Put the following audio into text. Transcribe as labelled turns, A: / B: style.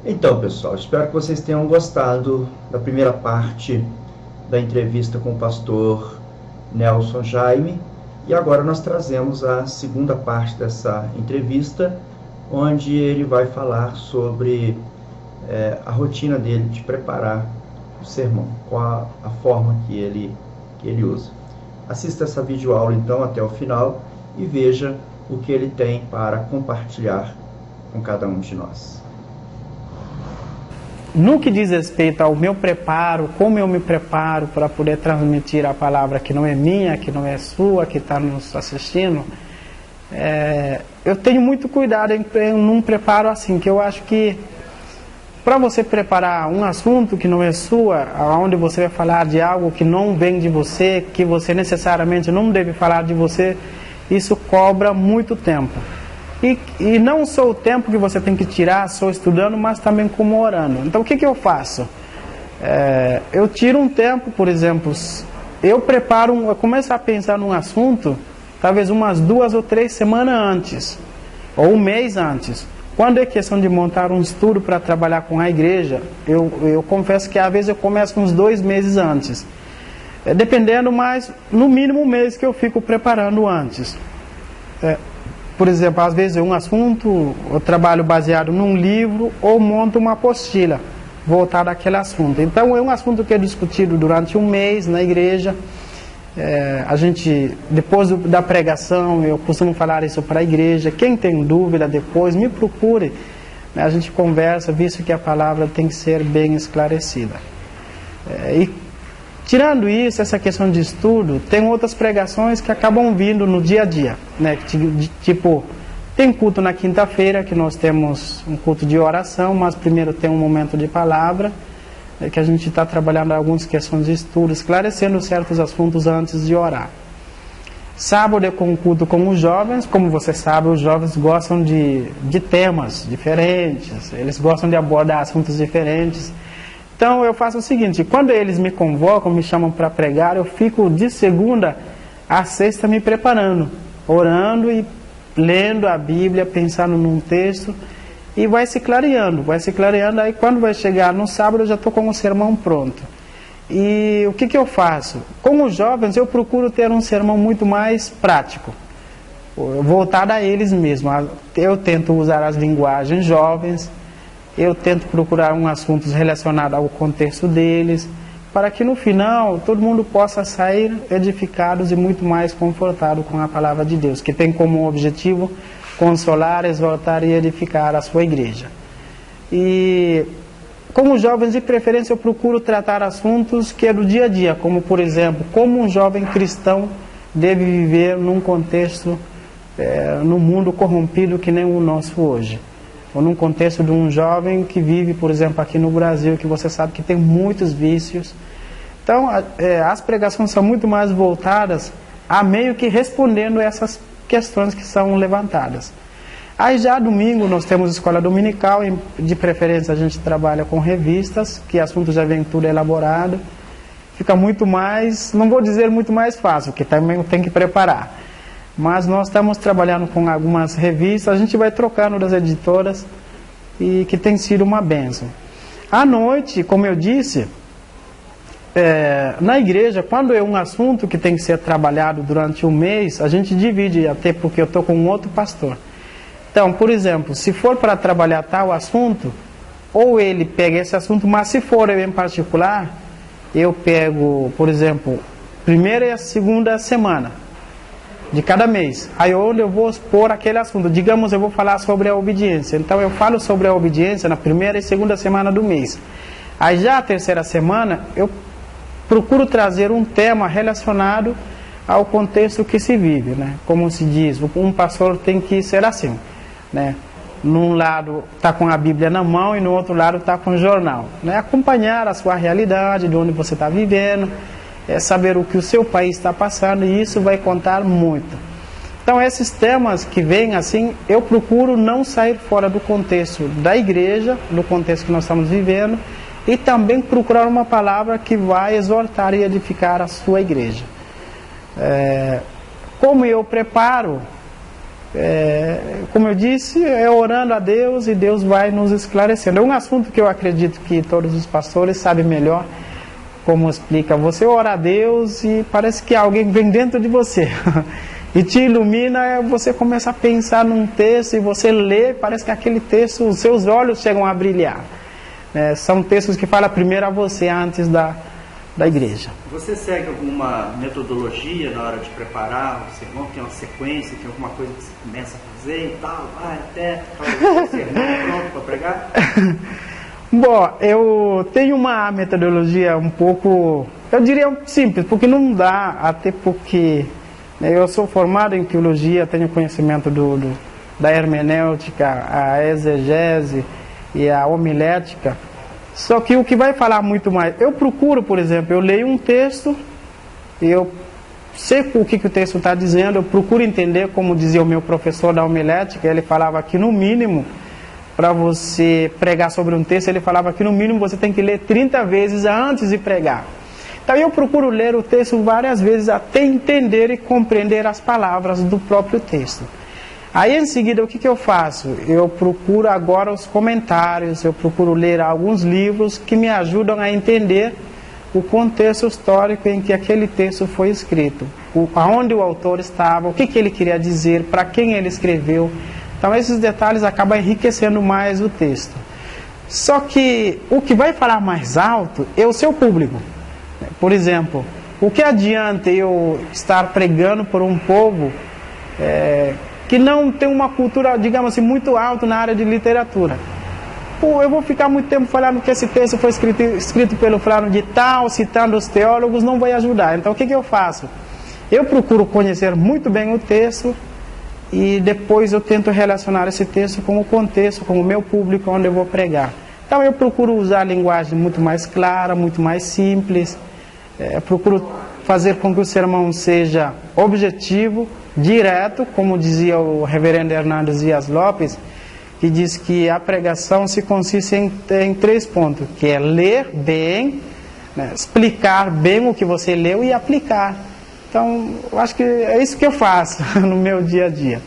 A: Então, pessoal, espero que vocês tenham gostado da primeira parte da entrevista com o pastor Nelson Jaime. E agora nós trazemos a segunda parte dessa entrevista, onde ele vai falar sobre a rotina dele de preparar o sermão, qual a forma que ele usa. Assista essa videoaula então até o final e veja o que ele tem para compartilhar com cada um de nós.
B: No que diz respeito ao meu preparo, como eu me preparo para poder transmitir a palavra que não é minha, que não é sua, que está nos assistindo, eu tenho muito cuidado num preparo assim, que eu acho que para você preparar um assunto que não é sua, onde você vai falar de algo que não vem de você, que você necessariamente não deve falar de você, isso cobra muito tempo. E não só o tempo que você tem que tirar só estudando, mas também como orando. Então o que eu faço? Eu tiro um tempo, por exemplo, eu começo a pensar num assunto, talvez umas 2 ou 3 semanas antes, ou um mês antes. Quando é questão de montar um estudo para trabalhar com a igreja, eu confesso que às vezes eu começo uns 2 meses antes. Dependendo, mas no mínimo um mês que eu fico preparando antes. Por exemplo, às vezes é um assunto, eu trabalho baseado num livro ou monto uma apostila voltada àquele assunto. Então é um assunto que é discutido durante um mês na igreja. A gente, depois da pregação, eu costumo falar isso para a igreja. Quem tem dúvida depois, me procure. A gente conversa, visto que a palavra tem que ser bem esclarecida. Tirando isso, essa questão de estudo, tem outras pregações que acabam vindo no dia a dia, né? Tipo, tem culto na quinta-feira, que nós temos um culto de oração, mas primeiro tem um momento de palavra, que a gente está trabalhando algumas questões de estudo, esclarecendo certos assuntos antes de orar. Sábado é com culto com os jovens. Como você sabe, os jovens gostam de temas diferentes, eles gostam de abordar assuntos diferentes. Então eu faço o seguinte: quando eles me convocam, me chamam para pregar, eu fico de segunda a sexta me preparando, orando e lendo a Bíblia, pensando num texto, e vai se clareando. Aí quando vai chegar no sábado eu já estou com o sermão pronto. E o que eu faço? Com os jovens eu procuro ter um sermão muito mais prático, voltado a eles mesmos. Eu tento usar as linguagens jovens, eu tento procurar assuntos relacionados ao contexto deles, para que no final todo mundo possa sair edificados e muito mais confortado com a palavra de Deus, que tem como objetivo consolar, exortar e edificar a sua igreja. E como jovens, de preferência, eu procuro tratar assuntos que é do dia a dia, como por exemplo, como um jovem cristão deve viver num contexto, num mundo corrompido que nem o nosso hoje. Ou num contexto de um jovem que vive, por exemplo, aqui no Brasil, que você sabe que tem muitos vícios. Então, as pregações são muito mais voltadas a meio que respondendo essas questões que são levantadas. Aí já domingo nós temos escola dominical, de preferência a gente trabalha com revistas, que assunto já vem tudo elaborado. Fica muito mais, não vou dizer muito mais fácil, porque também tem que preparar. Mas nós estamos trabalhando com algumas revistas, a gente vai trocando das editoras, e que tem sido uma bênção. À noite, como eu disse, na igreja, quando é um assunto que tem que ser trabalhado durante um mês, a gente divide, até porque eu estou com um outro pastor. Então, por exemplo, se for para trabalhar tal assunto, ou ele pega esse assunto, mas se for eu em particular, eu pego, por exemplo, primeira e a segunda semana de cada mês, aí onde eu vou expor aquele assunto. Digamos, eu vou falar sobre a obediência, então eu falo sobre a obediência na primeira e segunda semana do mês. Aí já a terceira semana eu procuro trazer um tema relacionado ao contexto que se vive, né? Como se diz, um pastor tem que ser assim, né? Num lado está com a Bíblia na mão e no outro lado está com o jornal, né? Acompanhar a sua realidade, de onde você está vivendo, saber o que o seu país está passando, e isso vai contar muito. Então esses temas que vêm assim, eu procuro não sair fora do contexto da igreja, do contexto que nós estamos vivendo, e também procurar uma palavra que vai exortar e edificar a sua igreja. Como eu preparo, como eu disse, é orando a Deus e Deus vai nos esclarecendo. É um assunto que eu acredito que todos os pastores sabem melhor como explica. Você ora a Deus e parece que alguém vem dentro de você e te ilumina, você começa a pensar num texto e você lê, parece que aquele texto, os seus olhos chegam a brilhar. São textos que falam primeiro a você antes da igreja.
A: Você segue alguma metodologia na hora de preparar o sermão? Tem uma sequência, tem alguma coisa que você começa a fazer e tal, vai até o sermão pronto para pregar?
B: Bom, eu tenho uma metodologia um pouco, eu diria simples, porque não dá, até porque eu sou formado em teologia, tenho conhecimento da hermenêutica, a exegese e a homilética. Só que o que vai falar muito mais, eu procuro, por exemplo, eu leio um texto, eu sei o que o texto está dizendo, eu procuro entender, como dizia o meu professor da homilética, ele falava que no mínimo, para você pregar sobre um texto, ele falava que no mínimo você tem que ler 30 vezes antes de pregar. Então eu procuro ler o texto várias vezes até entender e compreender as palavras do próprio texto. Aí em seguida o que eu faço? Eu procuro agora os comentários, eu procuro ler alguns livros que me ajudam a entender o contexto histórico em que aquele texto foi escrito, aonde o autor estava, o que ele queria dizer, para quem ele escreveu. Então esses detalhes acabam enriquecendo mais o texto. Só que o que vai falar mais alto é o seu público. Por exemplo, o que adianta eu estar pregando por um povo que não tem uma cultura, digamos assim, muito alta na área de literatura? Eu vou ficar muito tempo falando que esse texto foi escrito pelo fulano de tal, citando os teólogos, não vai ajudar. Então o que eu faço? Eu procuro conhecer muito bem o texto e depois eu tento relacionar esse texto com o contexto, com o meu público, onde eu vou pregar. Então eu procuro usar a linguagem muito mais clara, muito mais simples, procuro fazer com que o sermão seja objetivo, direto, como dizia o reverendo Hernandes Dias Lopes, que diz que a pregação se consiste em 3 pontos, que é ler bem, explicar bem o que você leu e aplicar. Então, eu acho que é isso que eu faço no meu dia a dia.